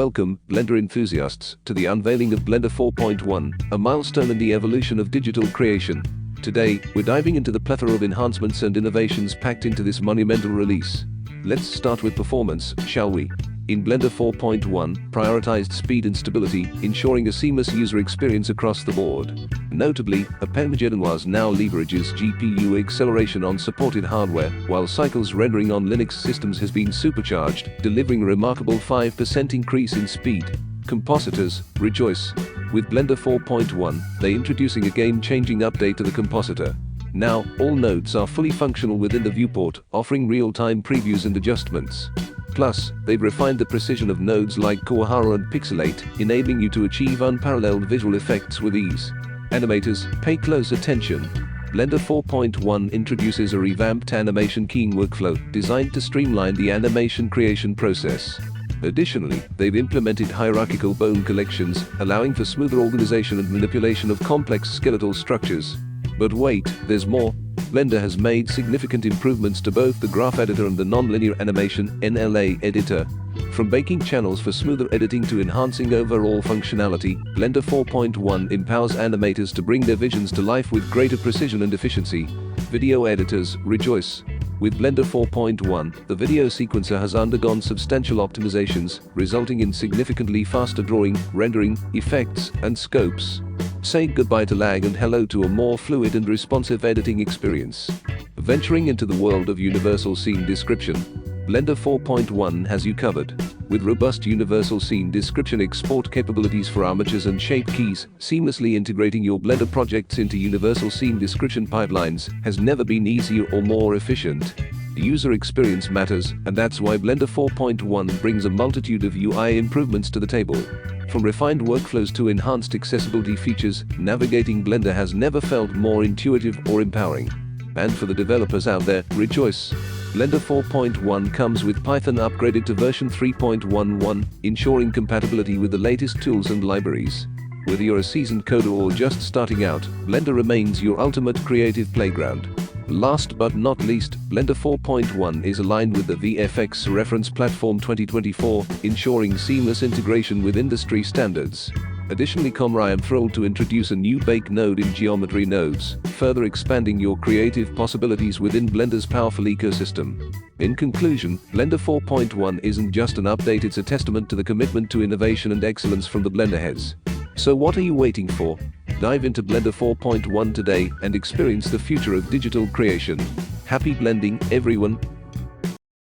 Welcome, Blender enthusiasts, to the unveiling of Blender 4.1, a milestone in the evolution of digital creation. Today, we're diving into the plethora of enhancements and innovations packed into this monumental release. Let's start with performance, shall we? In Blender 4.1, prioritized speed and stability, ensuring a seamless user experience across the board. Notably, Append now leverages GPU acceleration on supported hardware, while Cycles rendering on Linux systems has been supercharged, delivering a remarkable 5% increase in speed. Compositors, rejoice! With Blender 4.1, they're introducing a game-changing update to the compositor. Now, all nodes are fully functional within the viewport, offering real-time previews and adjustments. Plus, they've refined the precision of nodes like Kuwahara and Pixelate, enabling you to achieve unparalleled visual effects with ease. Animators, pay close attention. Blender 4.1 introduces a revamped animation keying workflow designed to streamline the animation creation process. Additionally, they've implemented hierarchical bone collections, allowing for smoother organization and manipulation of complex skeletal structures. But wait, there's more. Blender has made significant improvements to both the graph editor and the nonlinear animation (NLA) editor. From baking channels for smoother editing to enhancing overall functionality, Blender 4.1 empowers animators to bring their visions to life with greater precision and efficiency. Video editors, rejoice! With Blender 4.1, the video sequencer has undergone substantial optimizations, resulting in significantly faster drawing, rendering, effects, and scopes. Say goodbye to lag and hello to a more fluid and responsive editing experience. Venturing into the world of universal scene description, Blender 4.1 has you covered. With robust universal scene description export capabilities for armatures and shape keys, seamlessly integrating your Blender projects into universal scene description pipelines has never been easier or more efficient. User experience matters, and that's why Blender 4.1 brings a multitude of UI improvements to the table. From refined workflows to enhanced accessibility features, navigating Blender has never felt more intuitive or empowering. And for the developers out there, rejoice! Blender 4.1 comes with Python upgraded to version 3.11, ensuring compatibility with the latest tools and libraries. Whether you're a seasoned coder or just starting out, Blender remains your ultimate creative playground. Last but not least, Blender 4.1 is aligned with the VFX Reference Platform 2024, ensuring seamless integration with industry standards. Additionally, I am thrilled to introduce a new bake node in Geometry Nodes, further expanding your creative possibilities within Blender's powerful ecosystem. In conclusion, Blender 4.1 isn't just an update, it's a testament to the commitment to innovation and excellence from the Blender heads. So what are you waiting for? Dive into Blender 4.1 today and experience the future of digital creation. Happy blending, everyone!